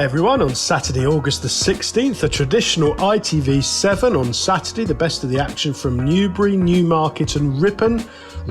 Hi everyone, on Saturday, August the 16th, a traditional ITV 7 on Saturday, the best of the action from Newbury, Newmarket and Ripon.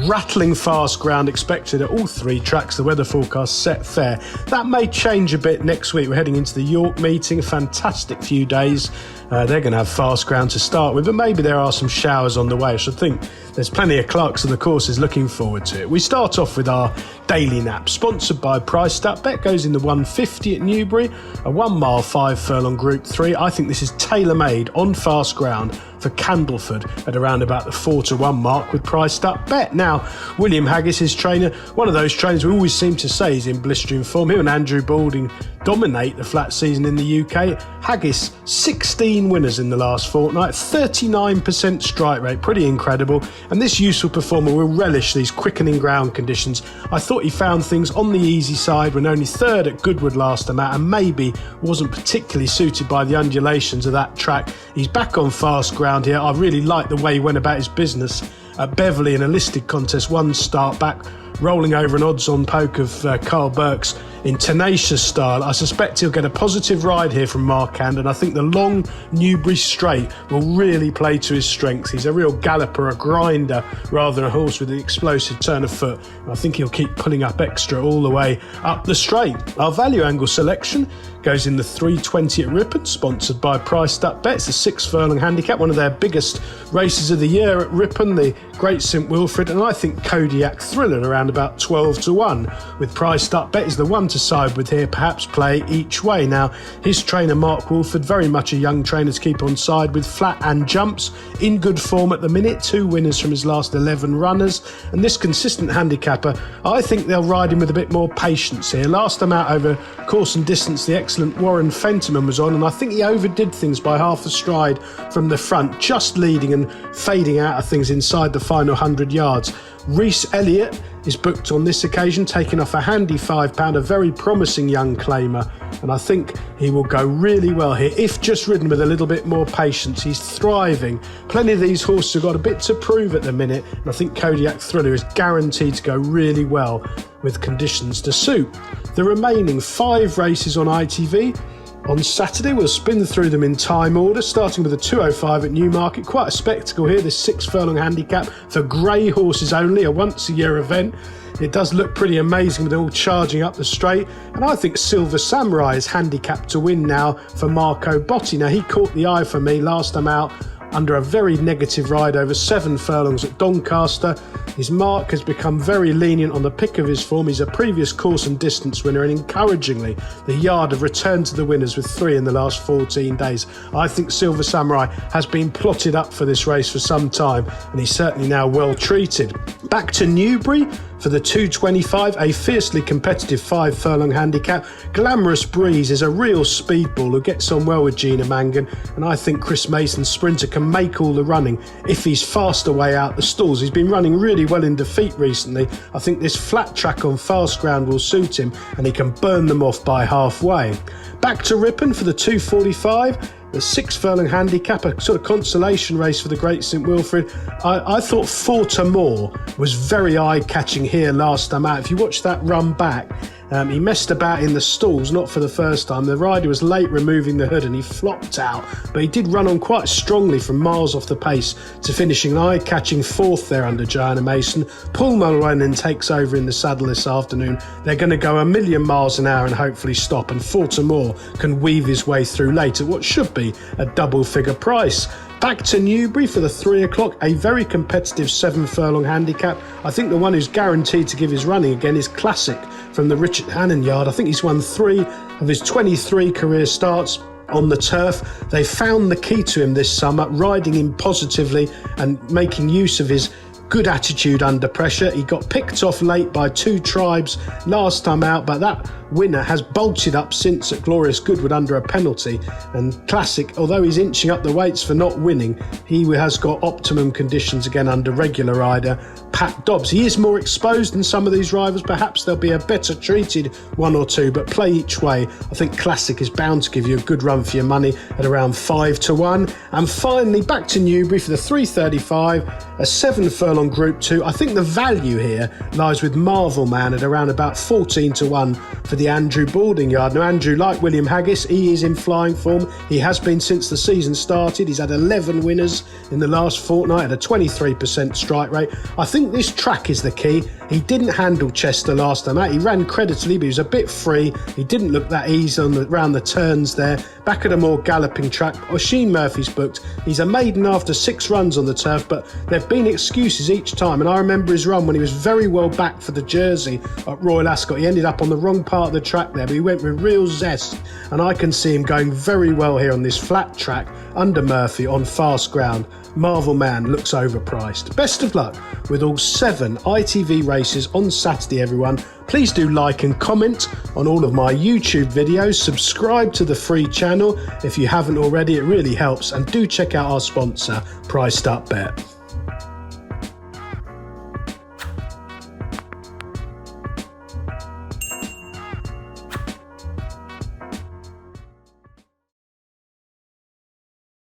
Rattling fast ground expected at all three tracks, the weather forecast set fair. That may change a bit next week. We're heading into the York meeting, a fantastic few days. They're going to have fast ground to start with, but maybe there are some showers on the way. I should think there's plenty of clerks on the courses looking forward to it. We start off with our daily nap, sponsored by Price Stat. Bet goes in the 150 at Newbury, a 1 mile 5 furlong Group 3. I think this is tailor-made on fast ground for Candleford at around about the 4-1 mark with Price Stat Bet. Now, William Haggis, his trainer, one of those trainers we always seem to say is in blistering form. Him and Andrew Balding dominate the flat season in the UK. Haggis, 16 winners in the last fortnight, 39% strike rate, pretty incredible. And this useful performer will relish these quickening ground conditions. I thought he found things on the easy side when only third at Goodwood last time out, and maybe wasn't particularly suited by the undulations of that track. He's back on fast ground here. I really like the way he went about his business at Beverley in a listed contest, one start back, rolling over an odds-on poke of Carl Burke's in tenacious style. I suspect he'll get a positive ride here from Marquand, and I think the long Newbury straight will really play to his strengths. He's a real galloper, a grinder, rather than a horse with an explosive turn of foot. I think he'll keep pulling up extra all the way up the straight. Our value angle selection goes in the 320 at Ripon, sponsored by Price Stat Bet. It's a 6 furlong handicap, one of their biggest races of the year at Ripon, the Great St Wilfrid, and I think Kodiak Thriller around about 12-1 with Price Stat Bet is the one to side with here, perhaps play each way. Now, his trainer Mark Wolford, very much a young trainer to keep on side with, flat and jumps, in good form at the minute, 2 winners from his last 11 runners, and this consistent handicapper, I think they'll ride him with a bit more patience here. Last time out over course and distance, the excellent Warren Fentiman was on, and I think he overdid things by half a stride from the front, just leading and fading out of things inside the final 100 yards. Reese Elliott is booked on this occasion, taking off a handy £5, a very promising young claimer, and I think he will go really well here if just ridden with a little bit more patience. He's thriving. Plenty of these horses have got a bit to prove at the minute, and I think Kodiak Thriller is guaranteed to go really well with conditions to suit. The remaining 5 races on ITV on Saturday, we'll spin through them in time order, starting with the 205 at Newmarket. Quite a spectacle here, this 6 furlong handicap for grey horses only, a once-a-year event. It does look pretty amazing with them all charging up the straight, and I think Silver Samurai is handicapped to win now for Marco Botti. Now, he caught the eye for me last time out under a very negative ride over 7 furlongs at Doncaster. His mark has become very lenient on the pick of his form. He's a previous course and distance winner, and encouragingly, the yard have returned to the winners with 3 in the last 14 days. I think Silver Samurai has been plotted up for this race for some time, and he's certainly now well treated. Back to Newbury for the 225, a fiercely competitive 5 furlong handicap. Glamorous Breeze is a real speedball who gets on well with Gina Mangan, and I think Chris Mason, sprinter, can make all the running if he's fast away out the stalls. He's been running really well in defeat recently. I think this flat track on fast ground will suit him, and he can burn them off by halfway. Back to Ripon for the 245. The 6 furlong handicap, a sort of consolation race for the Great St Wilfrid. I thought 4-more was very eye-catching here last time out. If you watch that run back, he messed about in the stalls, not for the first time. The rider was late removing the hood and he flopped out, but he did run on quite strongly from miles off the pace to finishing an eye-catching 4th there under Joanna Mason. Paul Mulroney takes over in the saddle this afternoon. They're going to go 1,000,000 miles an hour and hopefully stop, and 4-more can weave his way through late at what should be a double-figure price. Back to Newbury for the 3 o'clock, a very competitive 7 furlong handicap. I think the one who's guaranteed to give his running again is Classic from the Richard Hannon yard. I think he's won 3 of his 23 career starts on the turf. They found the key to him this summer, riding him positively and making use of his good attitude under pressure. He got picked off late by 2 tribes last time out, but that winner has bolted up since at Glorious Goodwood under a penalty. And Classic, although he's inching up the weights for not winning, he has got optimum conditions again under regular rider Pat Dobbs. He is more exposed than some of these rivals. Perhaps there'll be a better treated 1 or 2, but play each way. I think Classic is bound to give you a good run for your money at around 5-1. And finally, back to Newbury for the 335, a 7 furlong Group 2. I think the value here lies with Marvel Man at around about 14-1 for the the Andrew Boarding Yard. Now, Andrew, like William Haggis, he is in flying form. He has been since the season started. He's had 11 winners in the last fortnight at a 23% strike rate. I think this track is the key. He didn't handle Chester last time out. He ran creditably, but he was a bit free. He didn't look that easy around the turns there. Back at a more galloping track, Oisin Murphy's booked. He's a maiden after 6 runs on the turf, but there have been excuses each time. And I remember his run when he was very well back for the Jersey at Royal Ascot. He ended up on the wrong part of the track there, but he went with real zest. And I can see him going very well here on this flat track under Murphy on fast ground. Marvel Man looks overpriced. Best of luck with all 7 ITV races on Saturday, everyone. Please do like and comment on all of my YouTube videos. Subscribe to the free channel if you haven't already. It really helps. And do check out our sponsor, Priced Up Bet.